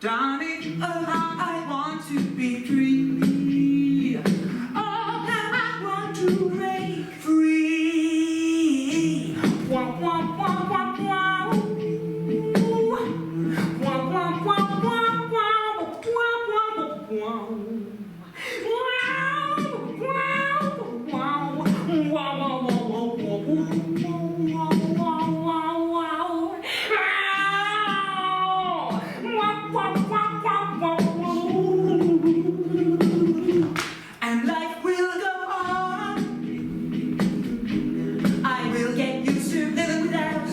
Darling, I want to be free. Oh, I want to break free. Wah, wah, wah, wah, wah. Wah, wah, wah, wah, wah. Wah, wah, wah, wah. And life will go on. I will get used to living without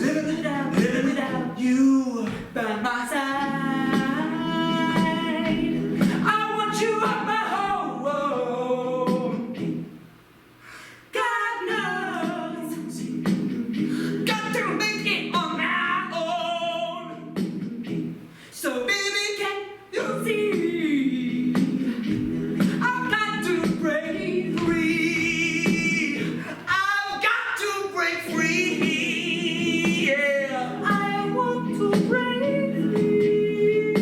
you by my side. I want you at my home. God knows, got to make it on my own. So baby, can you see? I've got to break free. I've got to break free. Yeah, I want to break free.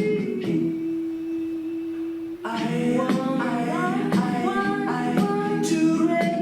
I want to break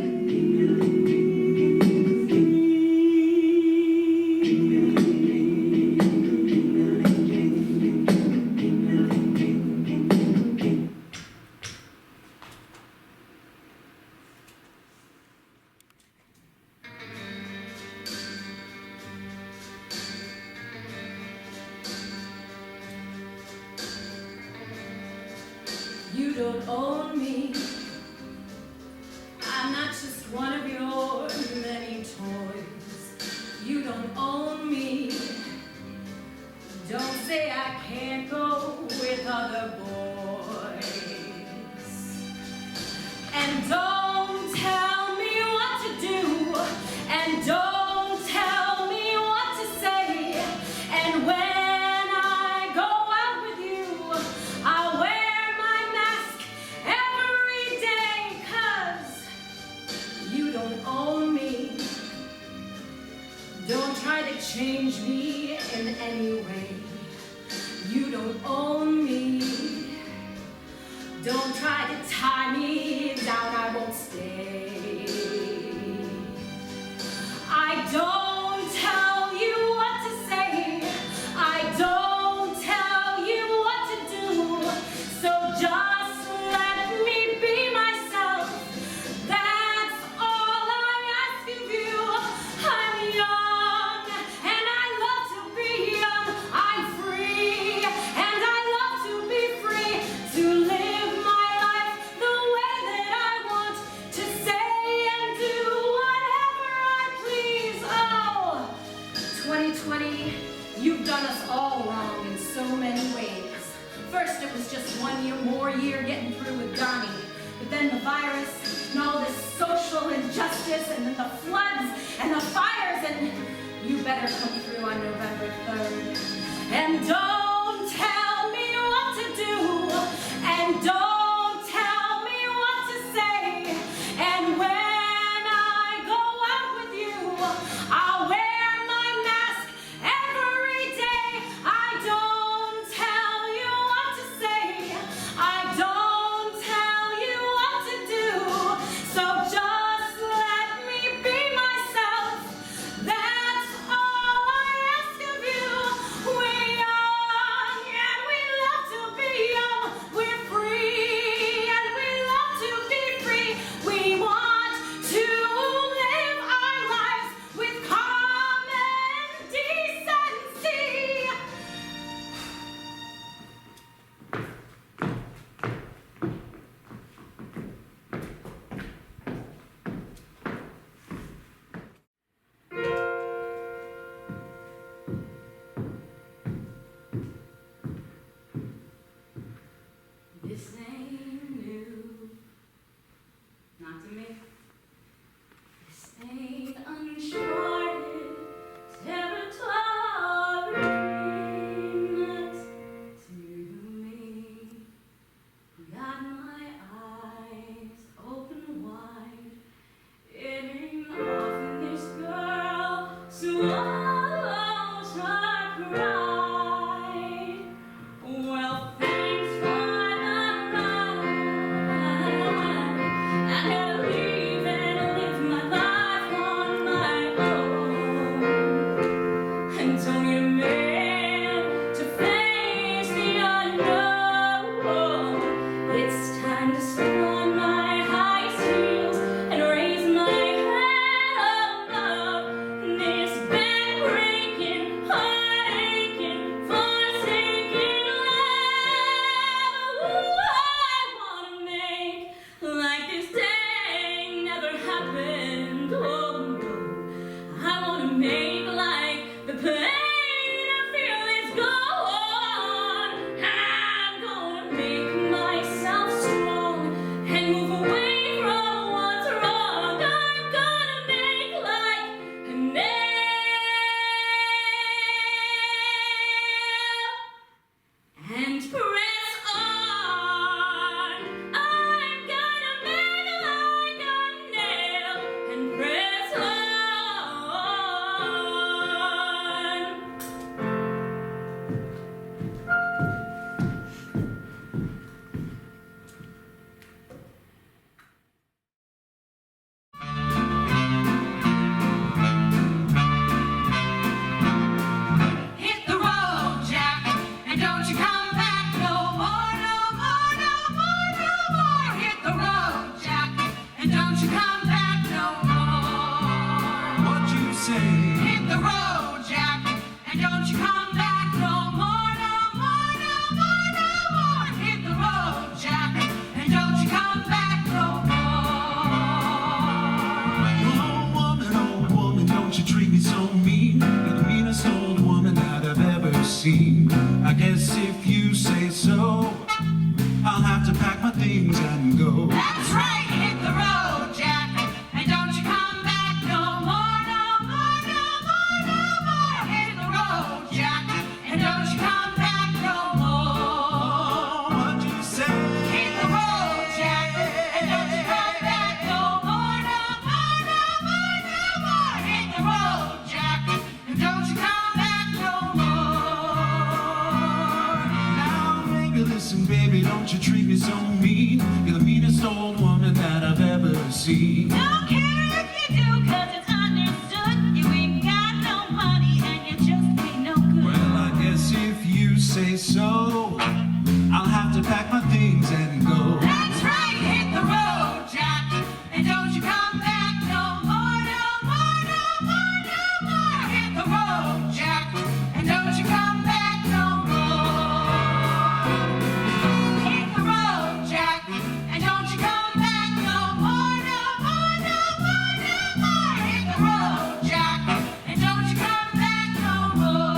You don't own me. I'm not just one of your many toys. You don't own me. Don't say I can't go with other boys. And don't tell me what to do. And don't tell me what to say. And when I go out with you, I'll wear my mask every day, 'cause you don't own me. Don't try to change me in any way. You don't own me. Don't try to tie me down, I won't stay. I don't tell you what to say. I don't tell you what to do. So just let me be myself. That's all I ask of you. I'm young and I love to be young. I'm free and I love to be free. To live my life the way that I want. To say and do whatever I please. Oh, 2020, you've done us all wrong in so many ways. First, it was just 1 more year getting through with Donnie. But then the virus and all this social injustice and then the floods and the fires, and you better come through on November 3rd. And don't tell me what to do. And don't tell me what to say. And when I go out with you, I'll wear my mask every day. I don't tell you what to say. I don't tell you what to do. So just let me be myself. That's all I ask of you. We're young and we love to be young. We're free and we love to be free. We want to live our lives with common decency. This ain't new, not to me. This ain't uncharted territory, not to me. Got my eyes open wide. It ain't often this girl swallows her pride. Well, pain I feel is gone. I'm gonna make myself strong and move away from what's wrong. I'm gonna make life an end. And press on. I'm gonna make like a nail and press on. Hit the road, Jack, and don't you come back no more, no more, no more, no more. Hit the road, Jack, and don't you come back no more. What you say? Hit the road, Jack, and don't you come back no more, no more, no more, no more. Hit the road, Jack, and don't you come back no more. Old woman, don't you treat me so mean. You're the meanest old woman that I've ever seen. I guess if you say so, I'll have to pack my things and go. That's right, hit the road, Jack, and don't you come back no more, no more, no more, no more. Hit the road, Jack, and don't you come back no more. What you say? Hit the road, Jack, and don't you come back no more, no more, no more, no more. Hit the road, Jack, and don't you come back no more. Now, baby, listen, baby, don't you treat me so mean. You're the meanest old woman that I've ever seen. Don't care if you do, 'cause it's understood. You ain't got no money and you just ain't no good. Well, I guess if you say so, I'll have to pack my things and go. That's right, hit the road, Jack, and don't you come back no more, no more, no more, no more. Hit the road, Jack, and don't you come back no more. Hit the road, Jack, and don't you come back no more, no more, no more, no more. Hit the road, Jack, and don't you come back no more.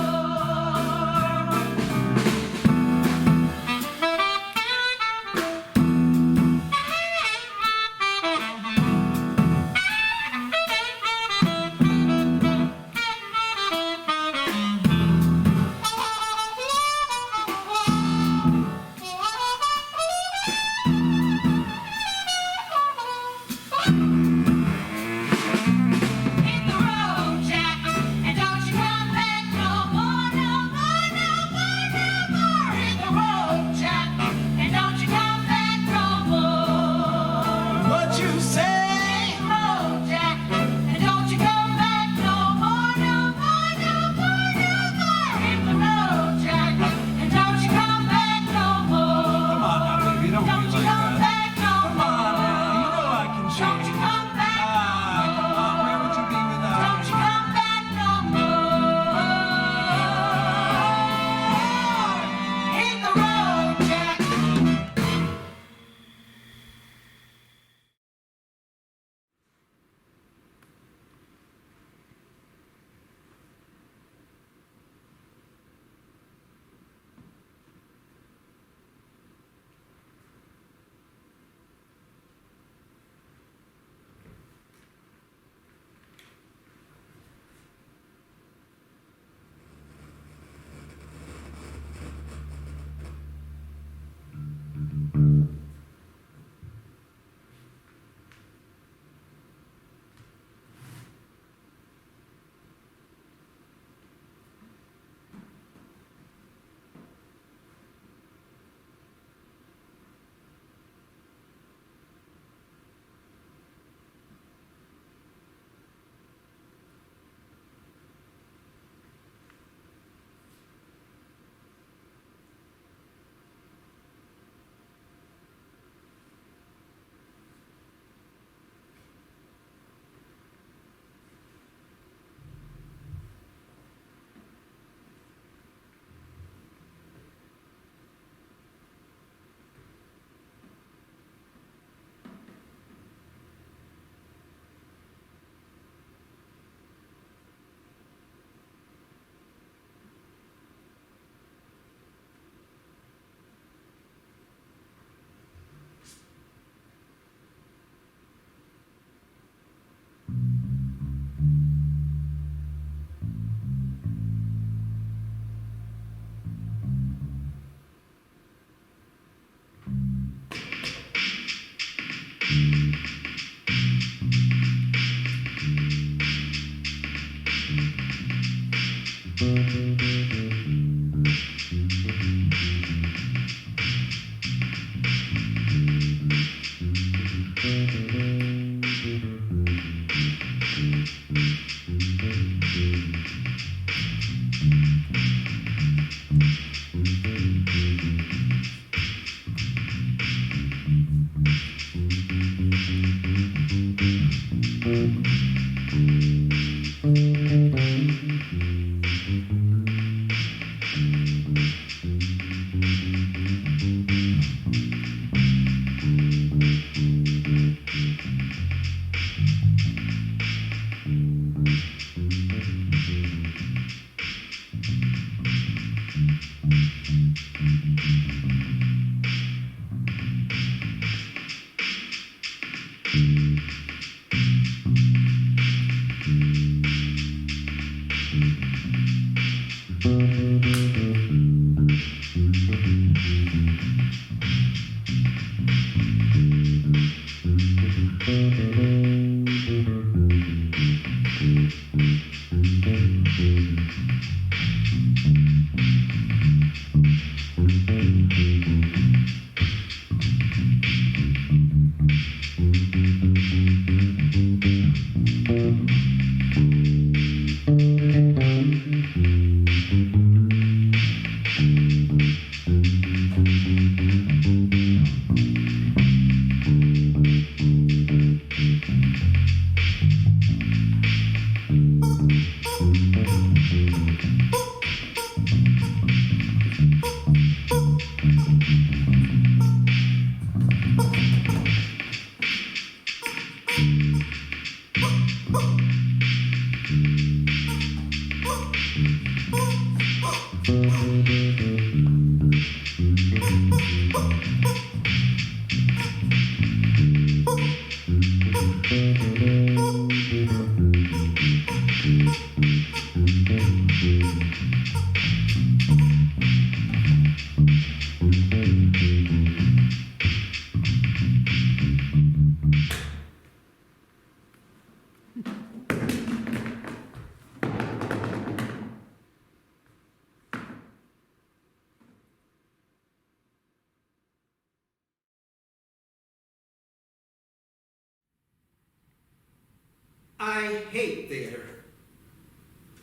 I hate theater.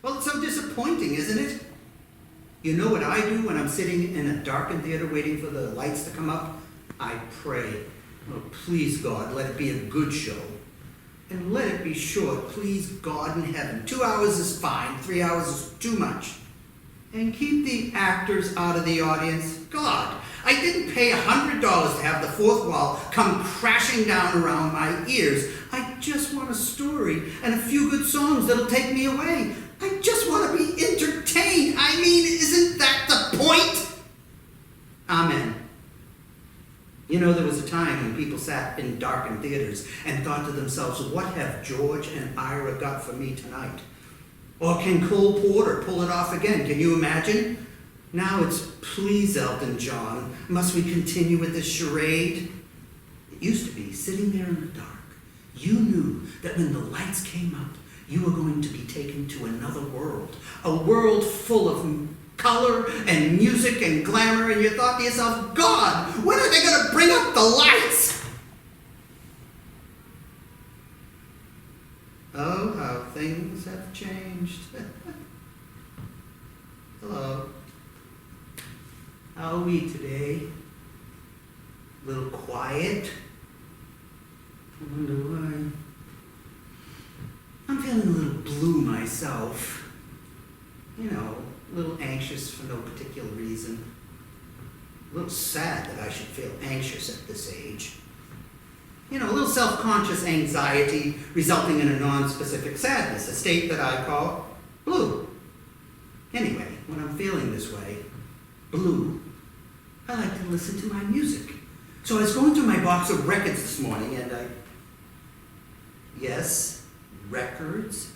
Well, it's so disappointing, isn't it? You know what I do when I'm sitting in a darkened theater waiting for the lights to come up? I pray. Oh, please, God, let it be a good show. And let it be short, please, God in heaven. 2 hours is fine, 3 hours is too much. And keep the actors out of the audience. God, I didn't pay $100 to have the fourth wall come crashing down around my ears. I just want a story and a few good songs that'll take me away. I just want to be entertained. I mean, isn't that the point? Amen. You know, there was a time when people sat in darkened theaters and thought to themselves, what have George and Ira got for me tonight? Or can Cole Porter pull it off again? Can you imagine? Now it's, please, Elton John, must we continue with this charade? It used to be, sitting there in the dark, you knew that when the lights came up, you were going to be taken to another world, a world full of color and music and glamour, and you thought to yourself, God, when are they going to bring up the lights? Oh, how things have changed. Hello. How are we today? A little quiet? I wonder why. I'm feeling a little blue myself. You know, a little anxious for no particular reason. A little sad that I should feel anxious at this age. You know, a little self-conscious anxiety resulting in a non-specific sadness, a state that I call blue. Anyway, when I'm feeling this way, blue, I like to listen to my music. So I was going through my box of records this morning and yes, records.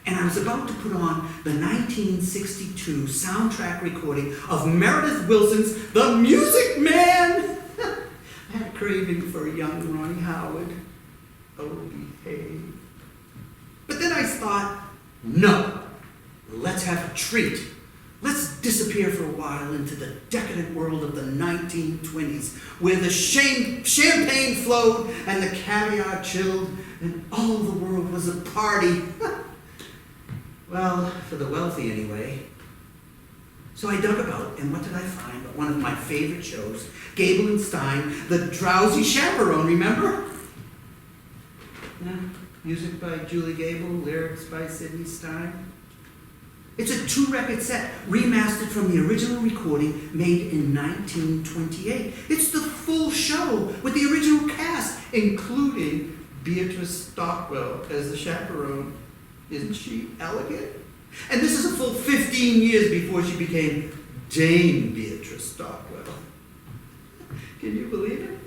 And I was about to put on the 1962 soundtrack recording of Meredith Willson's The Music Man. I had a craving for a young Ronnie Howard. Oh, behave. But then I thought, no, let's have a treat. Let's disappear for a while into the decadent world of the 1920s, where the champagne flowed and the caviar chilled and all the world was a party. Well, for the wealthy anyway. So I dug about, and what did I find but one of my favorite shows, Gable and Stein, the Drowsy Chaperone, remember? Yeah, music by Julie Gable, lyrics by Sidney Stein. It's a 2-record set, remastered from the original recording made in 1928. It's the full show with the original cast, including Beatrice Stockwell as the chaperone. Isn't she elegant? And this is a full 15 years before she became Dame Beatrice Stockwell. Can you believe it?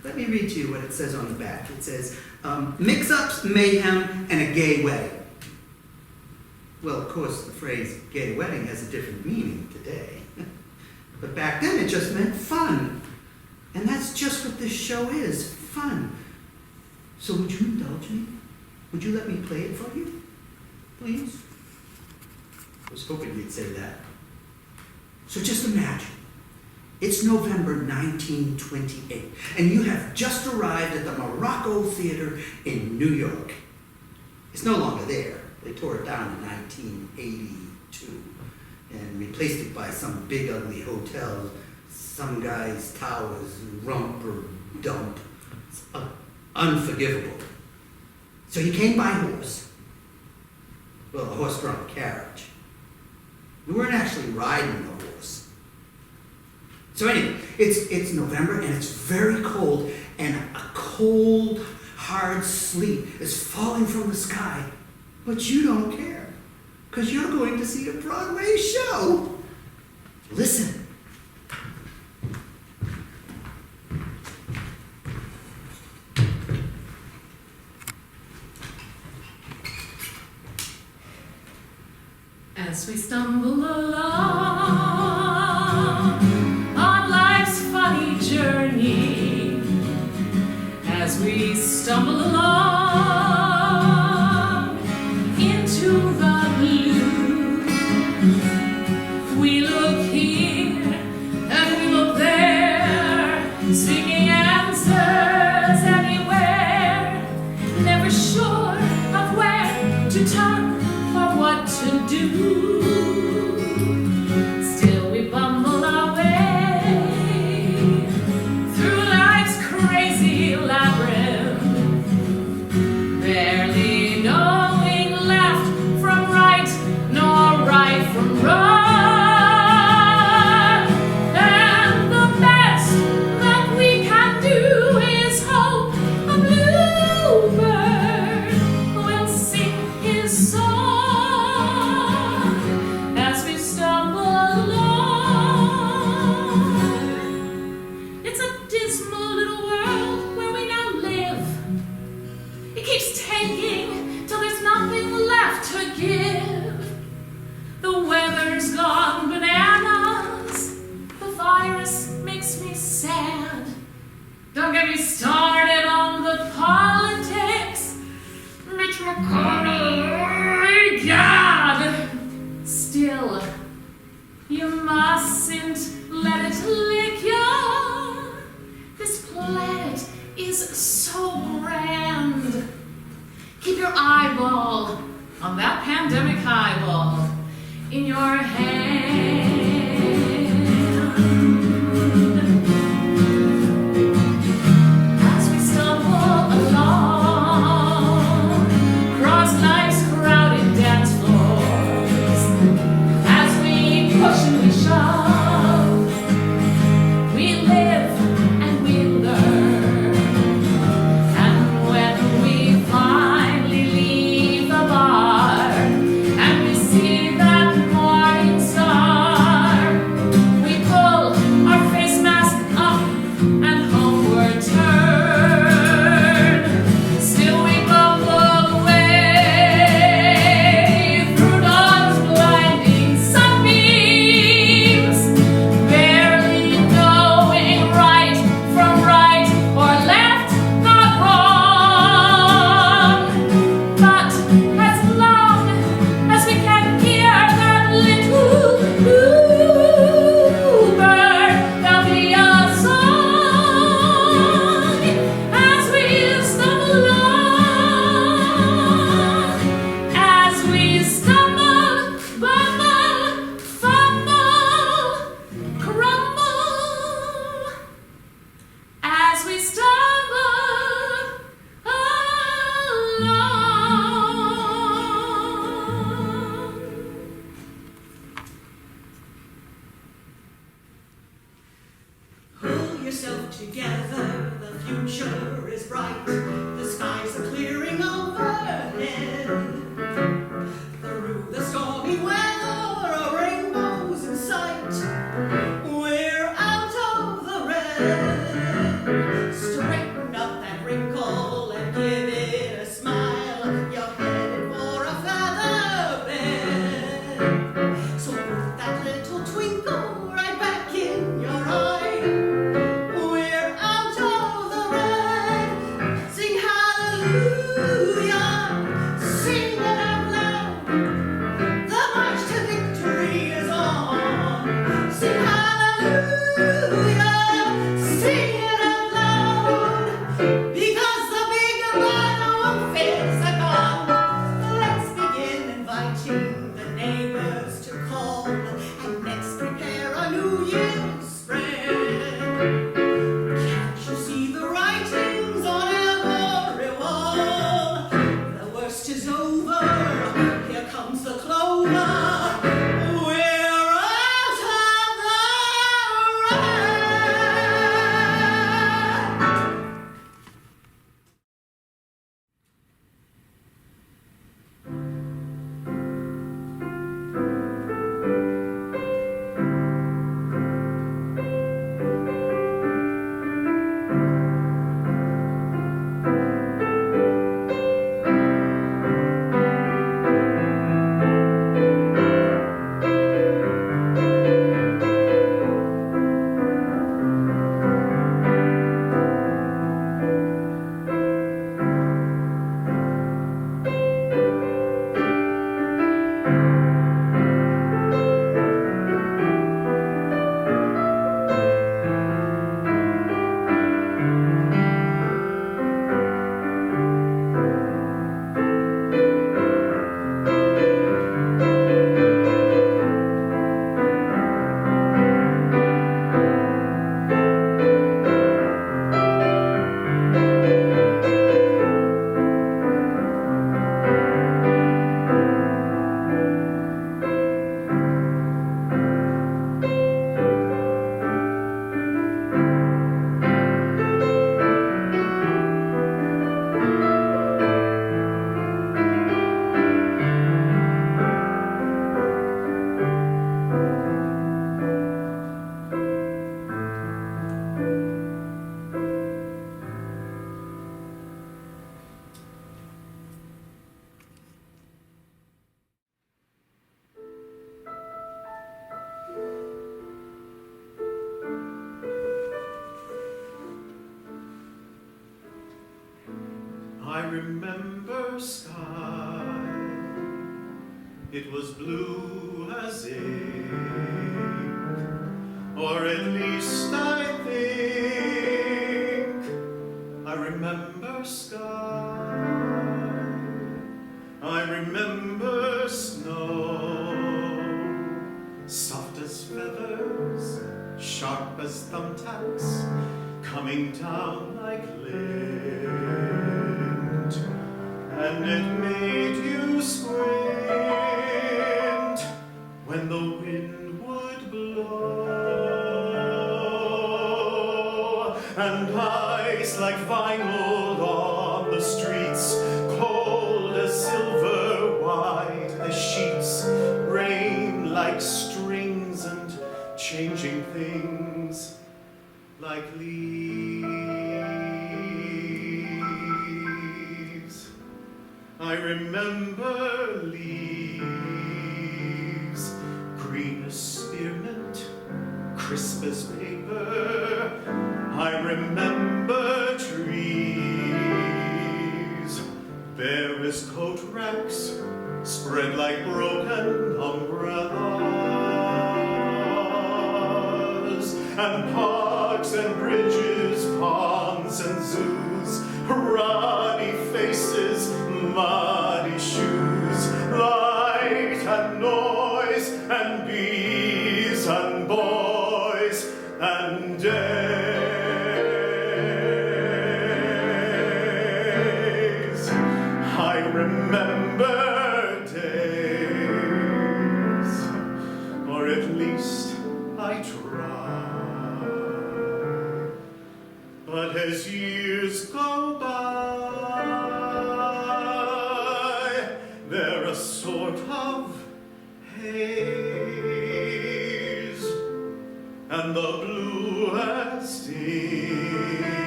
Let me read to you what it says on the back. It says, mix-ups, mayhem, and a gay wedding. Well, of course, the phrase gay wedding has a different meaning today. But back then, it just meant fun. And that's just what this show is, fun. So would you indulge me? Would you let me play it for you? Please? I was hoping you'd say that. So just imagine. It's November 1928, and you have just arrived at the Morocco Theater in New York. It's no longer there. They tore it down in 1982 and replaced it by some big ugly hotel, some guy's towers, rump or dump. It's unforgivable. So you came by horse. Well, a horse-drawn carriage. We weren't actually riding the horse. So anyway, it's November and it's very cold, and a cold, hard sleet is falling from the sky. But you don't care, because you're going to see a Broadway show. Listen. As we stumble along on life's funny journey, as we stumble along into the blue, we look here and we look there, seeking answers anywhere, never sure of where to turn or what to do. Still we bumble our way through life's crazy labyrinth, barely knowing left from right, nor right from wrong. And the best that we can do is hope a bluebird will sing his song as we stumble along. It's a dismal little world where we now live. It keeps taking till there's nothing left to give. The weather's gone bananas. The virus makes me sad. Don't get me started on the politics. Mitch McConnell, God. Still, you mustn't let it lick you. This planet is so grand. Keep your eyeball on that pandemic highball in your hand. As we stumble along, cross life's crowded dance floors, as we push and we shove, we live and we learn. And when we finally leave the bar and we see that morning sun, together, the future is bright. The skies are clearing overhead. Through the stormy weather, a rainbow's in sight. We're out of the red. Straighten up that wrinkle and give it a smile. You're headed for a feather bed. So put that little twinkle right back in your eye. We're out of the red. Sing hallelujah. Sing it out loud. The march to victory is on. Sing hallelujah. Sing it out loud. Because the big bad wolf is gone. Let's begin inviting the neighbors to call. And next prepare a New Year's spread. Can't you see the writings on every wall? The worst is over. Here comes the clover. We're out of the red. I remember sky, it was blue as ink, or at least I think I remember sky. I remember snow, soft as feathers, sharp as thumbtacks, coming down like lint, and it made you squint when the wind would blow, and ice like vinyl on the streets, cold as silver, white as sheets, rain like strings and changing things like leaves. I remember leaves, green as spearmint, crisp as paper. I remember trees, bare as coat racks, spread like broken umbrellas, and parks and bridges, ponds and zoos, ruddy faces, muddy shoes, light and noise, and bees and boys and days. I remember days, or at least I try. sort of haze, and the bluest ink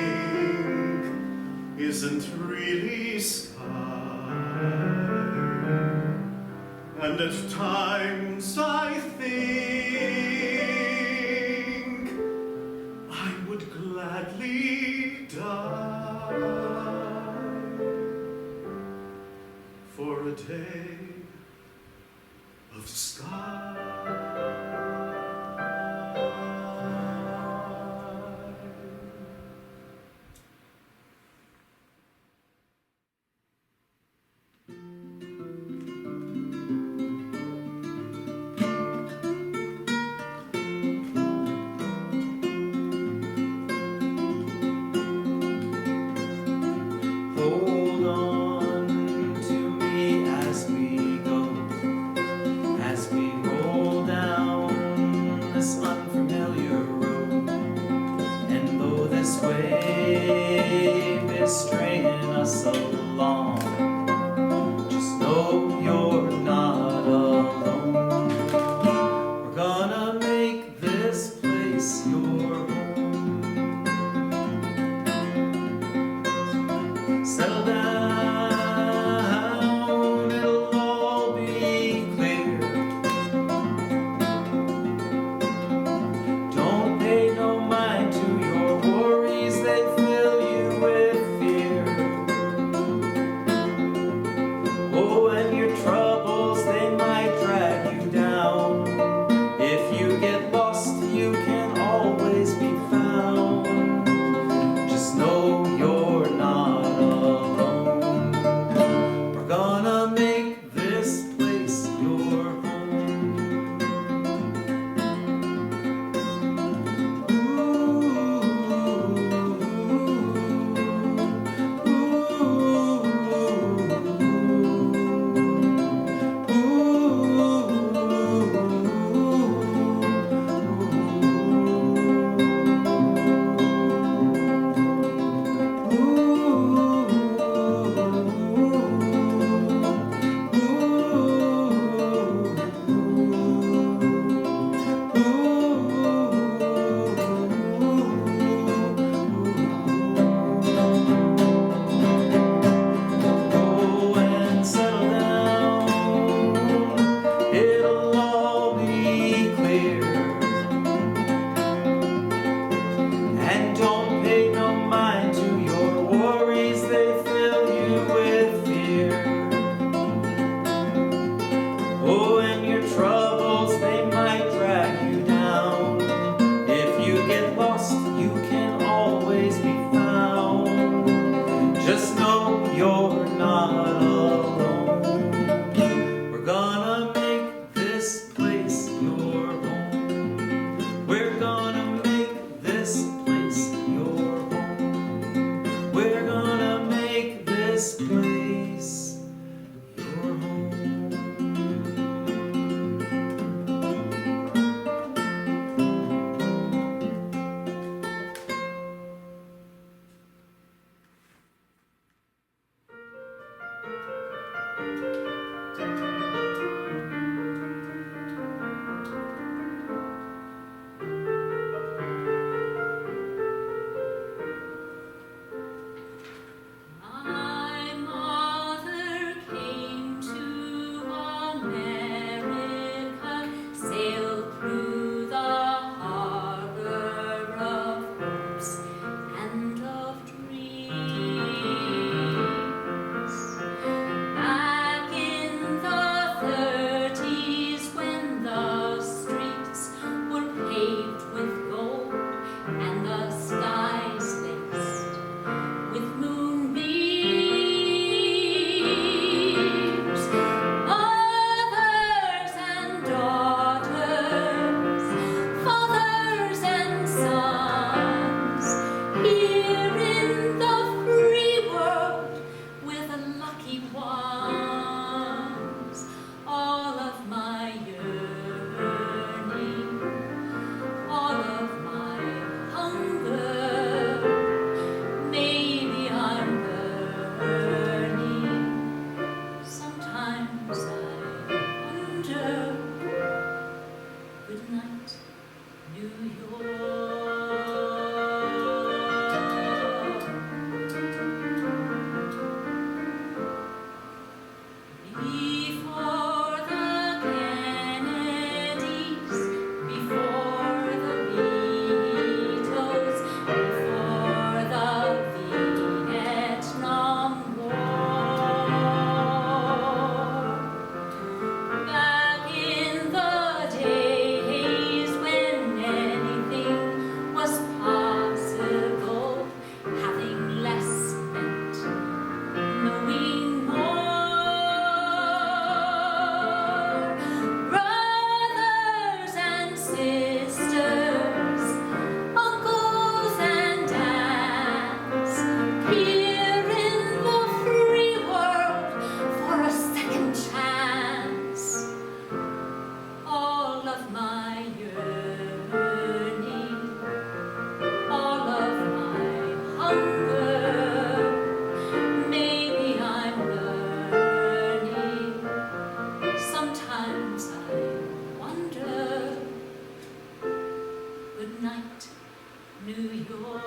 isn't really sky. And at times I think I would gladly die for a day of sky. Hold on to me as we go, as we roll down this unfamiliar road. And though this wave is straying us along, just know you're not alone. We're gonna make this place your home. Settle down, it'll all be clear. Don't pay no mind to your worries, they fill you with fear. Oh, and your troubles, they might drag you down. If you get lost, you can always be found. Just know you're not alone. We're gonna make this place your home. Go and settle down, it'll all be clear. And don't pay no mind to your worries, they fill you with fear. Oh, and your troubles, they might drag you down. If you get lost, you can always be found. Just know you're not alone. We're gonna make this place your home. We're gonna make this place your home. We're gonna make this place your home. Sometimes I wonder. Good night, New York.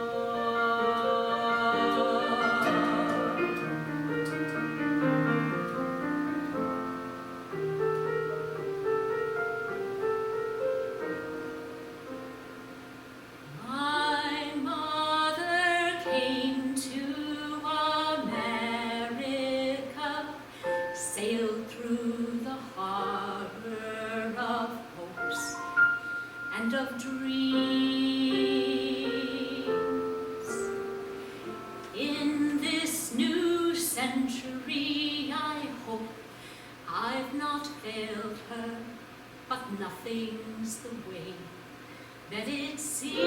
My mother came to America, sailed through the harbor of hopes and of dreams. In this new century, I hope I've not failed her, but nothing's the way that it seems.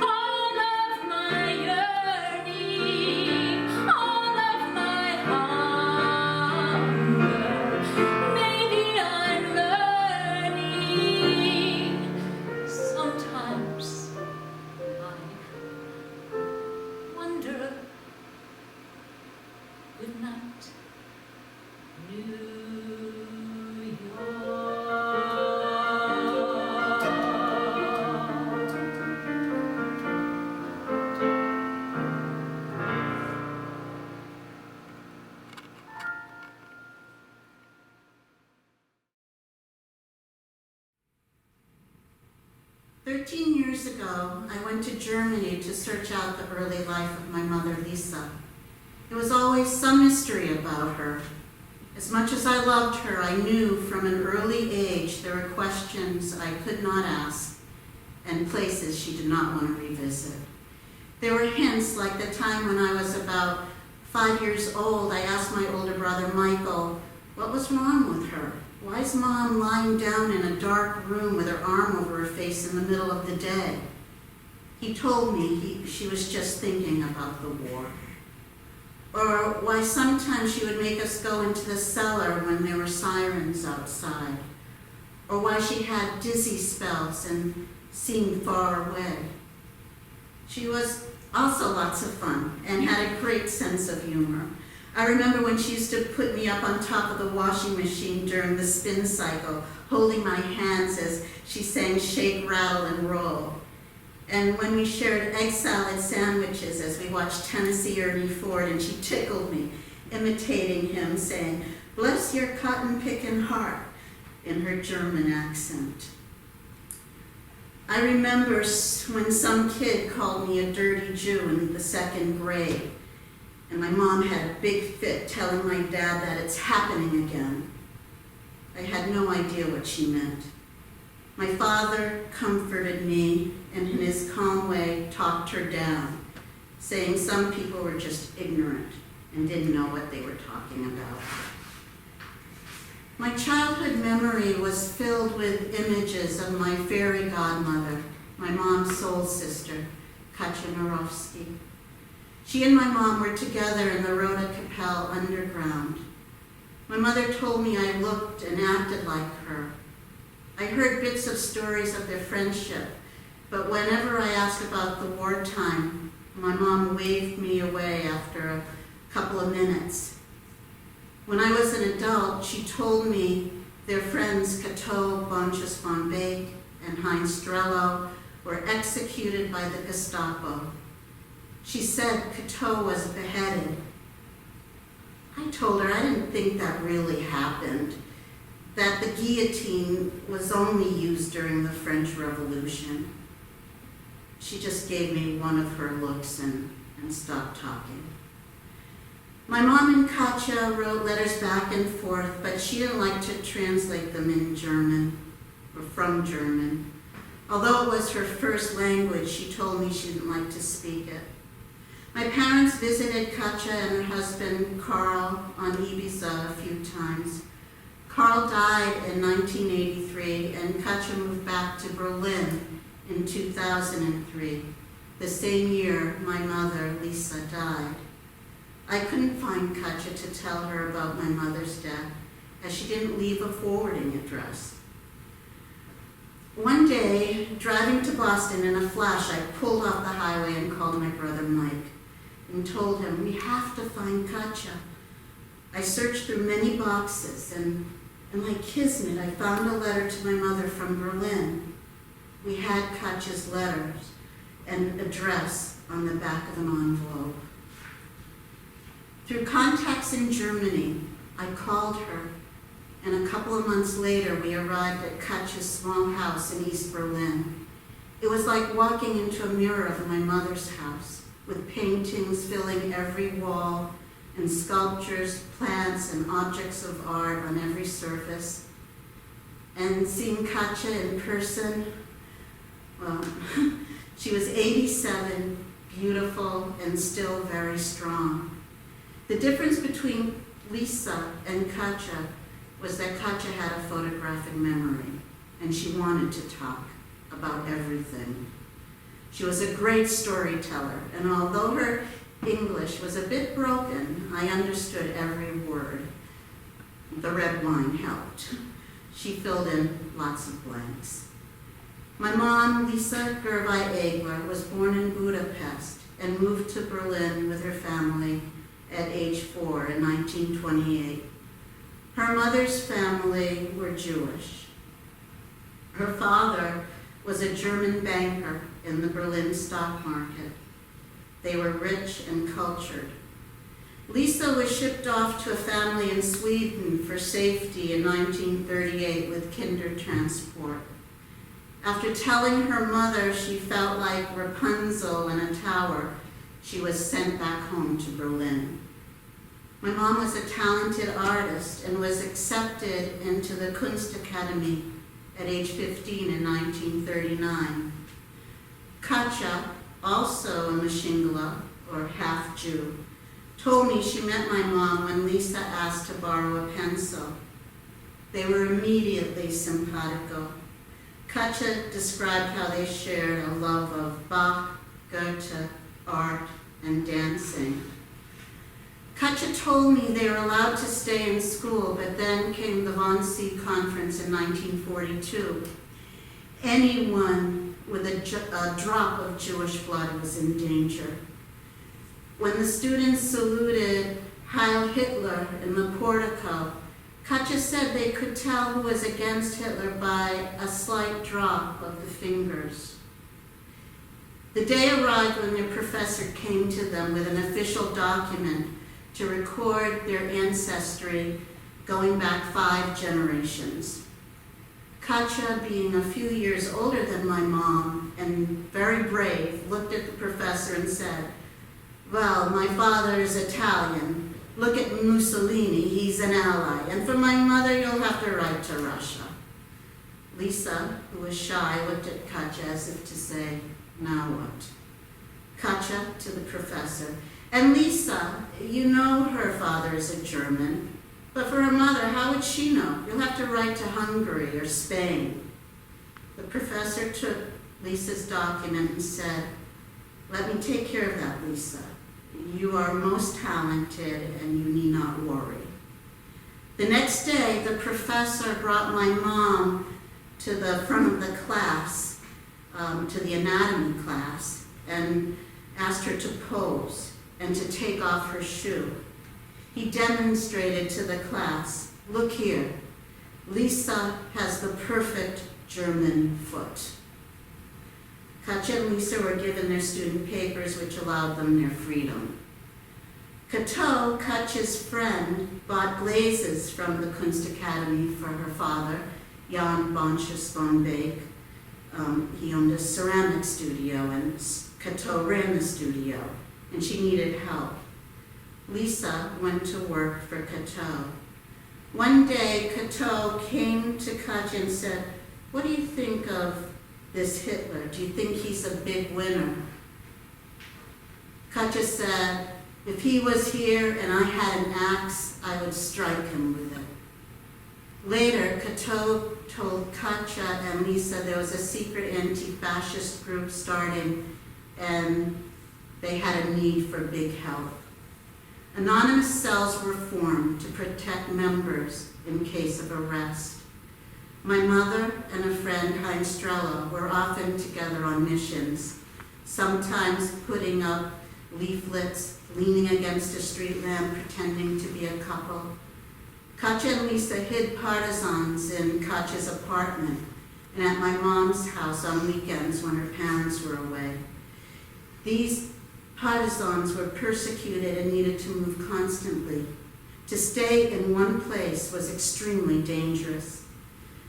All of my yearning, all of my hunger, maybe I'm learning. Sometimes I wonder. Good night, New York. 13 years ago, I went to Germany to search out the early life of my mother, Lisa. There was always some mystery about her. As much as I loved her, I knew from an early age there were questions I could not ask and places she did not want to revisit. There were hints, like the time when I was about 5 years old, I asked my older brother, Michael, what was wrong with her? Why is Mom lying down in a dark room with her arm over her face in the middle of the day? He told me she was just thinking about the war. Or why sometimes she would make us go into the cellar when there were sirens outside. Or why she had dizzy spells and seemed far away. She was also lots of fun and had a great sense of humor. I remember when she used to put me up on top of the washing machine during the spin cycle, holding my hands as she sang Shake, Rattle, and Roll. And when we shared egg salad sandwiches as we watched Tennessee Ernie Ford, and she tickled me, imitating him, saying, "Bless your cotton-picking heart," in her German accent. I remember when some kid called me a dirty Jew in the 2nd grade. And my mom had a big fit telling my dad that it's happening again. I had no idea what she meant. My father comforted me and in his calm way talked her down, saying some people were just ignorant and didn't know what they were talking about. My childhood memory was filled with images of my fairy godmother, my mom's soul sister, Katja. She and my mom were together in the Rhoda Capelle underground. My mother told me I looked and acted like her. I heard bits of stories of their friendship, but whenever I asked about the wartime, my mom waved me away after a couple of minutes. When I was an adult, she told me their friends Kehoe, Bonchus von Beek, and Heinz Strello were executed by the Gestapo. She said Kehoe was beheaded. I told her I didn't think that really happened, that the guillotine was only used during the French Revolution. She just gave me one of her looks and stopped talking. My mom and Katja wrote letters back and forth, but she didn't like to translate them in German, or from German. Although it was her first language, she told me she didn't like to speak it. My parents visited Katja and her husband, Carl, on Ibiza a few times. Carl died in 1983, and Katja moved back to Berlin in 2003, the same year my mother, Lisa, died. I couldn't find Katja to tell her about my mother's death, as she didn't leave a forwarding address. One day, driving to Boston in a flash, I pulled off the highway and called my brother Mike and told him, "We have to find Katja." I searched through many boxes, and like kismet, I found a letter to my mother from Berlin. We had Katja's letters and address on the back of an envelope. Through contacts in Germany, I called her, and a couple of months later, we arrived at Katja's small house in East Berlin. It was like walking into a mirror of my mother's house, with paintings filling every wall, and sculptures, plants, and objects of art on every surface. And seeing Katja in person, well, she was 87, beautiful, and still very strong. The difference between Lisa and Katja was that Katja had a photographic memory, and she wanted to talk about everything. She was a great storyteller, and although her English was a bit broken, I understood every word. The red wine helped. She filled in lots of blanks. My mom, Lisa Gervais-Egler, was born in Budapest and moved to Berlin with her family at age 4 in 1928. Her mother's family were Jewish. Her father was a German banker in the Berlin stock market. They were rich and cultured. Lisa was shipped off to a family in Sweden for safety in 1938 with Kindertransport. After telling her mother she felt like Rapunzel in a tower, she was sent back home to Berlin. My mom was a talented artist and was accepted into the Kunstakademie at age 15 in 1939. Katja, also a Mashingala, or half-Jew, told me she met my mom when Lisa asked to borrow a pencil. They were immediately simpatico. Katja described how they shared a love of Bach, Goethe, art, and dancing. Katja told me they were allowed to stay in school, but then came the Wannsee Conference in 1942. Anyone with a drop of Jewish blood was in danger. When the students saluted Heil Hitler in the portico, Katja said they could tell who was against Hitler by a slight drop of the fingers. The day arrived when their professor came to them with an official document to record their ancestry going back 5 generations. Katja, being a few years older than my mom and very brave, looked at the professor and said, "Well, my father is Italian. Look at Mussolini, he's an ally. And for my mother, you'll have to write to Russia." Lisa, who was shy, looked at Katja as if to say, "Now what?" Katja to the professor, "And Lisa, you know her father is a German, but for her mother, how would she know? You'll have to write to Hungary or Spain." The professor took Lisa's document and said, "Let me take care of that, Lisa. You are most talented and you need not worry." The next day, the professor brought my mom to the front of the class, to the anatomy class, and asked her to pose and to take off her shoe. He demonstrated to the class, "Look here, Lisa has the perfect German foot." Katja and Lisa were given their student papers, which allowed them their freedom. Kehoe, Katja's friend, bought glazes from the Kunstakademie for her father, Jan Bonches von Beek. He owned a ceramic studio, and Kehoe ran the studio, and she needed help. Lisa went to work for Kehoe. One day, Kehoe came to Katja and said, "What do you think of this Hitler? Do you think he's a big winner?" Katja said, "If he was here and I had an axe, I would strike him with it." Later, Kehoe told Katja and Lisa there was a secret anti-fascist group starting and they had a need for big help. Anonymous cells were formed to protect members in case of arrest. My mother and a friend, Heinz Strella, were often together on missions, sometimes putting up leaflets leaning against a street lamp, pretending to be a couple. Katja and Lisa hid partisans in Katja's apartment and at my mom's house on weekends when her parents were away. These partisans were persecuted and needed to move constantly. To stay in one place was extremely dangerous.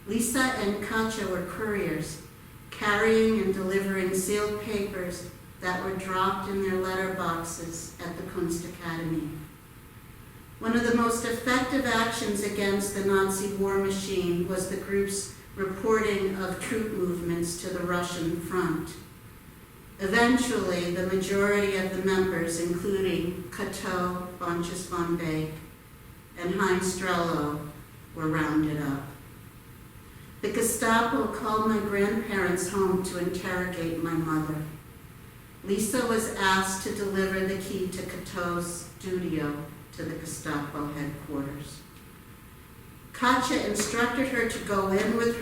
Lisa and Katja were couriers, carrying and delivering sealed papers that were dropped in their letter boxes at the Kunst Academy. One of the most effective actions against the Nazi war machine was the group's reporting of troop movements to the Russian front. Eventually, the majority of the members, including Kehoe, Bonches von Beek, and Heinz Strello, were rounded up. The Gestapo called my grandparents home to interrogate my mother. Lisa was asked to deliver the key to Kehoe's studio to the Gestapo headquarters. Katja instructed her to go in with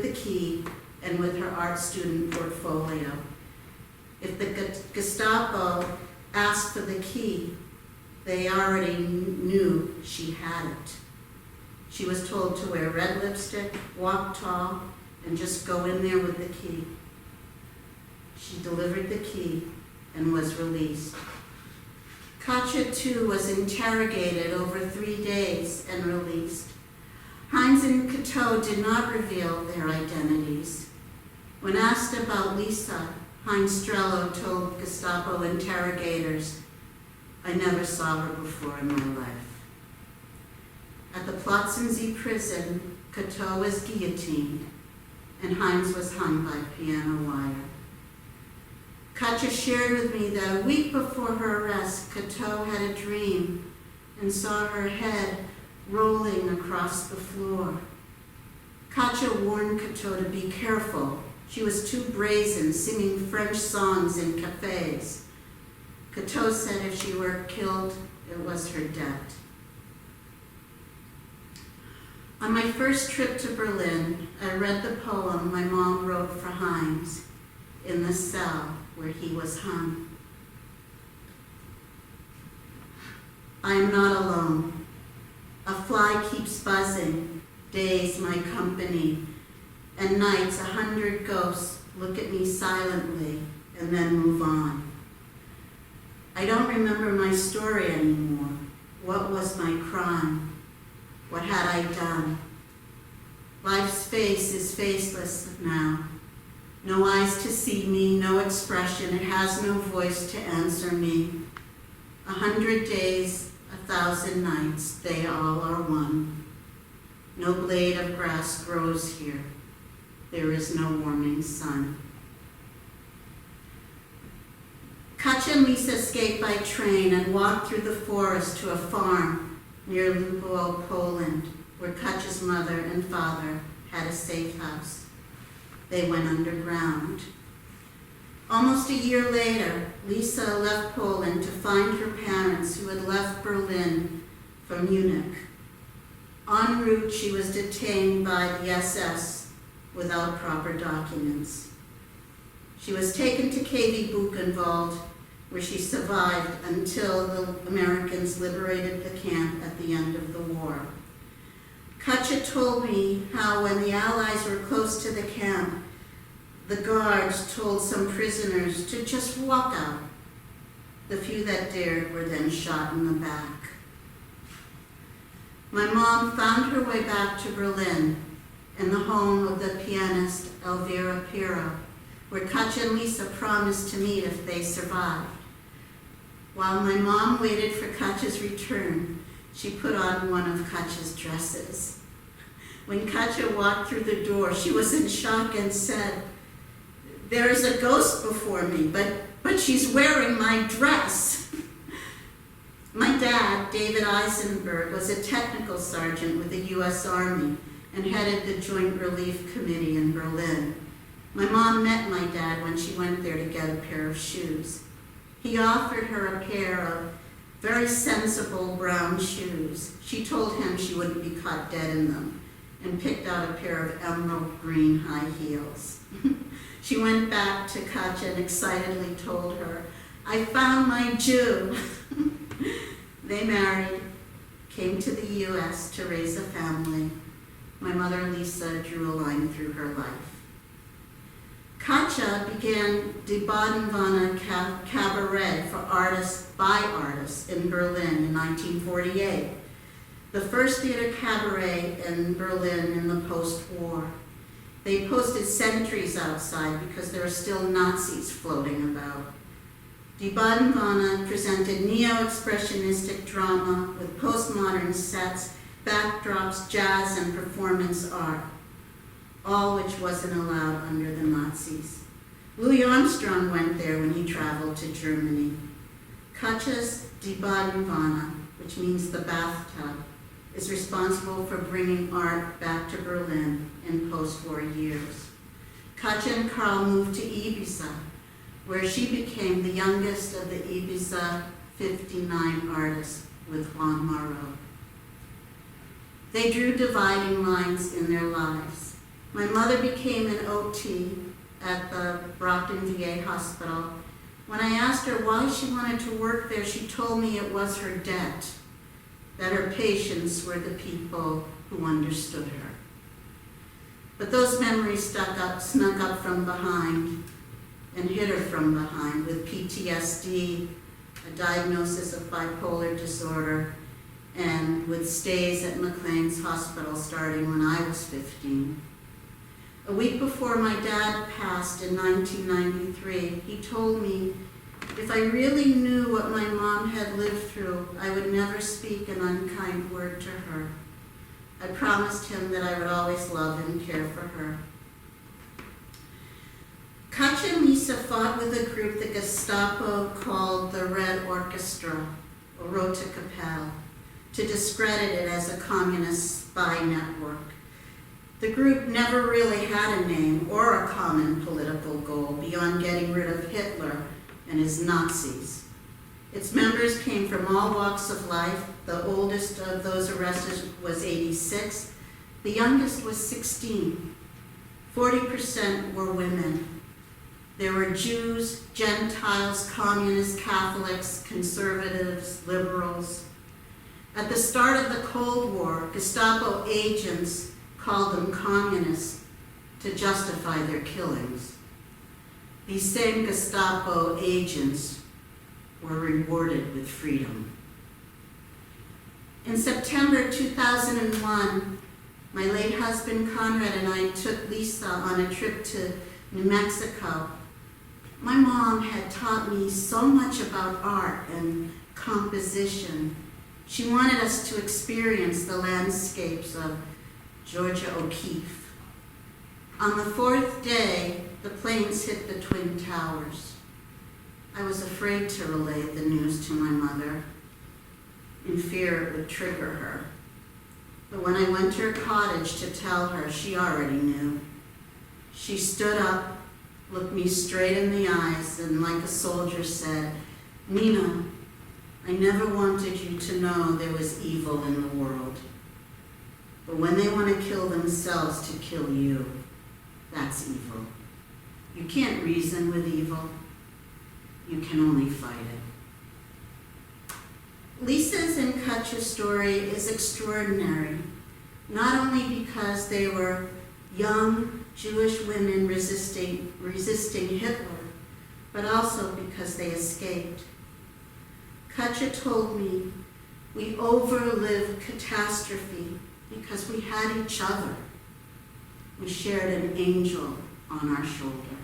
the key and with her art student portfolio. If the Gestapo asked for the key, they already knew she had it. She was told to wear red lipstick, walk tall, and just go in there with the key. She delivered the key and was released. Katja, too, was interrogated over 3 days and released. Heinz and Kehoe did not reveal their identities. When asked about Lisa, Heinz Strello told Gestapo interrogators, "I never saw her before in my life." At the Plötzensee prison, Kehoe was guillotined, and Heinz was hung by piano wire. Katja shared with me that a week before her arrest, Kehoe had a dream and saw her head rolling across the floor. Katja warned Kehoe to be careful. She was too brazen, singing French songs in cafes. Kehoe said if she were killed, it was her debt. On my first trip to Berlin, I read the poem my mom wrote for Heinz in the cell where he was hung. I am not alone. A fly keeps buzzing, days my company, and nights 100 ghosts look at me silently and then move on. I don't remember my story anymore. What was my crime? What had I done? Life's face is faceless now. No eyes to see me, no expression. It has no voice to answer me. 100 days, 1,000 nights, they all are one. No blade of grass grows here. There is no warming sun. Katja and Lisa escaped by train and walked through the forest to a farm near Lubowo, Poland, where Katja's mother and father had a safe house. They went underground. Almost a year later, Lisa left Poland to find her parents who had left Berlin for Munich. En route, she was detained by the SS without proper documents. She was taken to KV Buchenwald, where she survived until the Americans liberated the camp at the end of the war. Katja told me how when the Allies were close to the camp, the guards told some prisoners to just walk out. The few that dared were then shot in the back. My mom found her way back to Berlin in the home of the pianist Elvira Piro, where Katja and Lisa promised to meet if they survived. While my mom waited for Katja's return, she put on one of Katja's dresses. When Katja walked through the door, she was in shock and said, "There is a ghost before me, but she's wearing my dress." My dad, David Eisenberg, was a technical sergeant with the U.S. Army and headed the Joint Relief Committee in Berlin. My mom met my dad when she went there to get a pair of shoes. He offered her a pair of very sensible brown shoes. She told him she wouldn't be caught dead in them and picked out a pair of emerald green high heels. She went back to Katja and excitedly told her, I found my Jew. They married, came to the U.S. to raise a family. My mother, Lisa, drew a line through her life. Katja began Die Baden-Wanne Cabaret for artists by artists in Berlin in 1948, the first theater cabaret in Berlin in the post-war. They posted sentries outside because there were still Nazis floating about. Die Baden-Wanne presented neo-expressionistic drama with postmodern sets, backdrops, jazz, and performance art, all which wasn't allowed under the Nazis. Louis Armstrong went there when he traveled to Germany. Katja's Die Baden-Wanne, which means the bathtub, is responsible for bringing art back to Berlin in post-war years. Katja and Carl moved to Ibiza, where she became the youngest of the Ibiza 59 artists with Juan Maura. They drew dividing lines in their lives. My mother became an OT at the Brockton VA hospital. When I asked her why she wanted to work there, she told me it was her debt, that her patients were the people who understood her. But those memories snuck up from behind and hit her from behind with PTSD, a diagnosis of bipolar disorder, and with stays at McLean's Hospital starting when I was 15. A week before my dad passed in 1993, he told me if I really knew what my mom had lived through, I would never speak an unkind word to her. I promised him that I would always love and care for her. Katja and Lisa fought with a group the Gestapo called the Red Orchestra, or Rote Kapelle, to discredit it as a communist spy network. The group never really had a name or a common political goal beyond getting rid of Hitler and his Nazis. Its members came from all walks of life. The oldest of those arrested was 86. The youngest was 16. 40% were women. There were Jews, Gentiles, communists, Catholics, conservatives, liberals. At the start of the Cold War, Gestapo agents called them communists to justify their killings. These same Gestapo agents were rewarded with freedom. In September 2001, my late husband Conrad and I took Lisa on a trip to New Mexico. My mom had taught me so much about art and composition. She wanted us to experience the landscapes of Georgia O'Keeffe. On the fourth day, the planes hit the Twin Towers. I was afraid to relay the news to my mother, in fear it would trigger her. But when I went to her cottage to tell her, she already knew. She stood up, looked me straight in the eyes, and like a soldier said, "Nina, I never wanted you to know there was evil in the world. But when they want to kill themselves to kill you, that's evil. You can't reason with evil. You can only fight it." Lisa's and Katja's story is extraordinary, not only because they were young Jewish women resisting Hitler, but also because they escaped. Katja told me, "We overlived catastrophe because we had each other. We shared an angel on our shoulder."